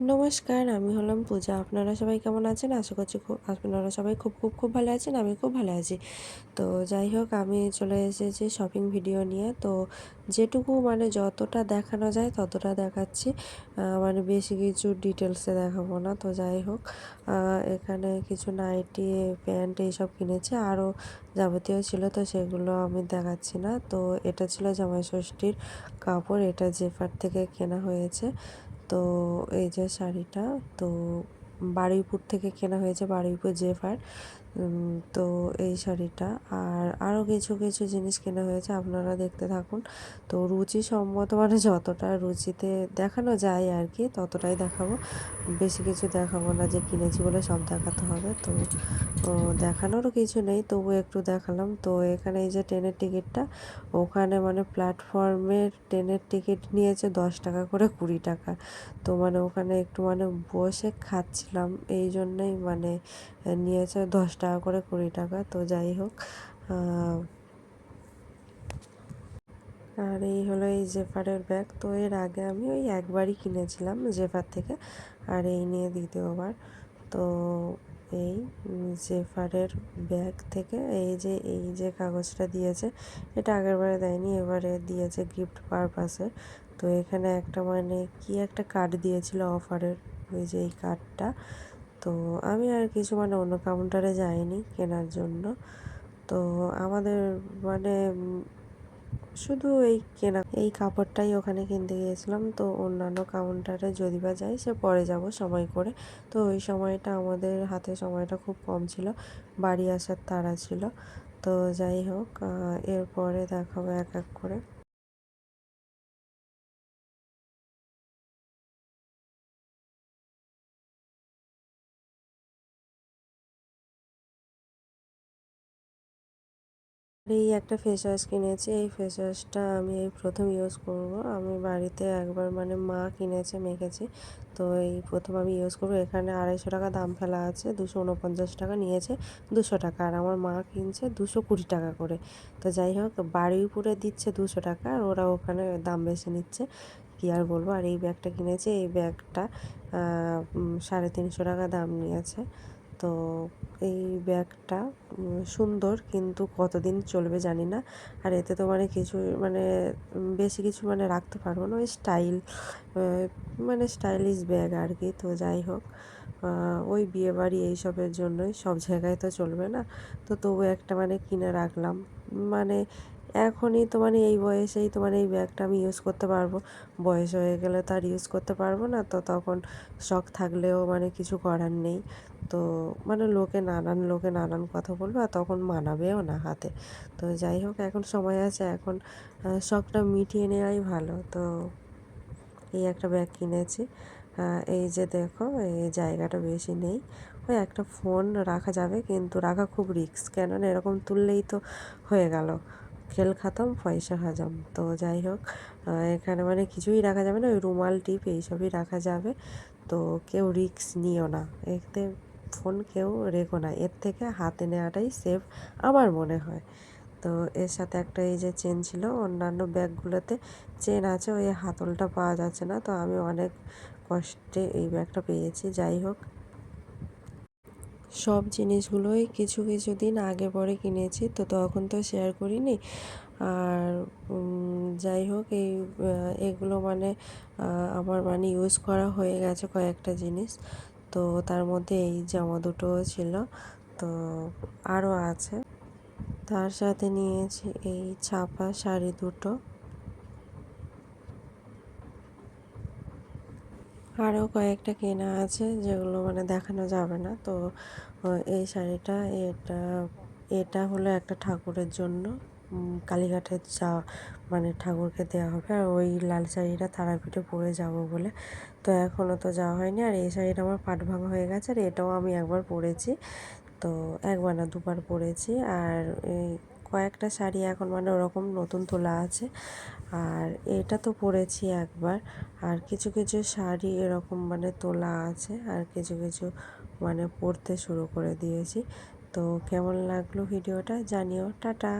নমস্কার, আমি হলাম পূজা। আপনারা সবাই কেমন আছেন? আশা করছি আপনারা সবাই খুব ভালো আছেন। আমি খুব ভালো আছি। তো যাই হোক, আমি চলে এসেছি শপিং ভিডিও নিয়ে। তো যেটুকু মানে যতটা দেখানো যায় ততটা দেখাচ্ছি। মানে বেশি কিছু ডিটেলসে দেখাবো না। তো যাই হোক, এখানে কিছু নাইটি, প্যান্ট এইসব কিনেছি। আরও যাবতীয় ছিল, তো সেগুলো আমি দেখাচ্ছি না। তো এটা ছিল জামাই ষষ্ঠীর কাপড়। এটা জেফার থেকে কেনা হয়েছে। তো এই যে শাড়িটা, তো বারুইপুর থেকে কেনা হয়েছে, বারুইপুর জেফার। তো এই শাড়িটা আর আরও কিছু কিছু জিনিস কেনা হয়েছে, আপনারা দেখতে থাকুন। তো রুচিসম্মত মানে যতটা রুচিতে দেখানো যায় আর কি ততটাই দেখাবো। বেশি কিছু দেখাবো না যে কিনেছি বলে সব দেখাতে হবে। তো দেখানোরও কিছু নেই, তবু একটু দেখালাম। তো এখানে এই যে ট্রেনের টিকিটটা, ওখানে মানে প্ল্যাটফর্মের ট্রেনের টিকিট নিয়েছে 10 টাকা করে, 20 টাকা। তো মানে ওখানে একটু মানে বসে খাচ্ছিলাম, এই জন্যই মানে নিয়েছে 10 টাকা করে, 20 টাকা। তো যাই হোক, আর এই হলো এই জেফারের ব্যাগ। তো এর আগে আমি ওই একবারই কিনেছিলাম জেফার থেকে, আর এই নিয়ে দ্বিতীয়বার। তো এই জেফারের ব্যাগ থেকে এই যে কাগজটা দিয়েছে, এটা আগেরবারে দেয়নি, এবারে দিয়েছে গিফট পারপাসে। তো এখানে একটা মানে কি একটা কার্ড দিয়েছিল অফারের, ওই যে এই কার্ডটা। তো আমি আর কিছু মানে অন্য কাউন্টারে যাইনি কেনার জন্য। তো আমাদের মানে শুধু এই কাপড়টাই ওখানে কিনতে গিয়েছিলাম। তো অন্যান্য কাউন্টারে যদি বা যাই, সে পরে যাব সময় করে। তো ওই সময়টা আমাদের হাতে সময়টা খুব কম ছিল, বাড়ি আসার তাড়া ছিল। তো যাই হোক, এরপরে দেখাবো এক এক করে। এই একটা ফেস ওয়াশ কিনেছি। এই ফেস ওয়াশটা আমি এই প্রথম ইউজ করব। আমি বাড়িতে একবার মানে মা কিনেছে, মেখেছি। তো এই প্রথম আমি ইউজ করবো। এখানে 250 টাকা দাম ফেলা আছে, 249 টাকা নিয়েছে, 200 টাকা। আর আমার মা কিনছে 220 টাকা করে। তো যাই হোক, বারুইপুরে দিচ্ছে 200 টাকা, আর ওরা ওখানে দাম বেশি নিচ্ছে, কী আর বলবো। আর এই ব্যাগটা কিনেছে, এই ব্যাগটা 350 টাকা দাম নিয়েছে। তো এই ব্যাগটা সুন্দর, কিন্তু কতদিন চলবে জানি না। আর এতে তো মানে কিছু মানে বেশি কিছু মানে রাখতে পারবো না, ওই মানে স্টাইলিশ ব্যাগ আর কি। তো যাই হোক, ওই বিয়েবাড়ি এইসবের জন্যই, সব জায়গায় তো চলবে না। তো তবু একটা মানে কিনে রাখলাম। মানে এখনই তো মানে এই বয়সেই তো মানে এই ব্যাগটা আমি ইউজ করতে পারবো। বয়স হয়ে গেলে তো আর ইউজ করতে পারবো না। তো তখন শখ থাকলেও মানে কিছু করার নেই। তো মানে লোকে নানান কথা বলবে, আর তখন মানাবেও না হাতে। তো যাই হোক, এখন সময় আছে, এখন শখটা মিটিয়ে নেওয়াই ভালো। তো এই একটা ব্যাগ কিনেছি। এই যে দেখো, এই জায়গাটা বেশি নেই, ওই একটা ফোন রাখা যাবে, কিন্তু রাখা খুব রিস্ক, কেননা এরকম তুললেই তো হয়ে গেল, খেল খাতম, পয়সা হাজাম। তো যাই হোক, এখানে মানে কিছুই রাখা যাবে না, ওই রুমাল টিপ এইসবই রাখা যাবে। তো কেউ রিস্ক নিও না, এতে ফোন কেউ রেখো না, এর থেকে হাতে নেওয়াটাই সেফ আমার মনে হয়। তো এর সাথে একটা এই যে চেন ছিল, অন্যান্য ব্যাগগুলোতে চেন আছে, ওই হাতলটা পাওয়া যাচ্ছে না। তো আমি অনেক কষ্টে এই ব্যাগটা পেয়েছি। যাই হোক, সব জিনিসগুলোই কিছু কিছু দিন আগে পরে কিনেছি, তো তখন তো শেয়ার করিনি। আর যাই হোক, এগুলো মানে আমার মানে ইউজ করা হয়ে গেছে কয়েকটা জিনিস। তো তার মধ্যে এই জামা দুটোও ছিল। তো আরও আছে, তার সাথে নিয়েছি এই ছাপা শাড়ি দুটো। আরও কয়েকটা কেনা আছে, যেগুলো মানে দেখানো যাবে না। তো এই শাড়িটা, এটা এটা হলো একটা ঠাকুরের জন্য, কালীঘাটে মানে ঠাকুরকে দেওয়া হবে। আর ওই লাল শাড়িটা তারাপীঠে পরে যাব বলে, তো এখনও তো যাওয়া হয়নি। আর এই শাড়িটা আমার পাট ভাঙা হয়ে গেছে, আর এটাও আমি একবার পরেছি। তো একবার না, দুবার পরেছি। আর এই কয়েকটা শাড়ি এখন মানে ওরকম নতুন তোলা আছে। আর এটা তো পরেছি একবার। আর কিছু কিছু শাড়ি এরকম মানে তোলা আছে, আর কিছু কিছু মানে পরতে শুরু করে দিয়েছি। তো কেমন লাগলো ভিডিওটা জানিও। টাটা।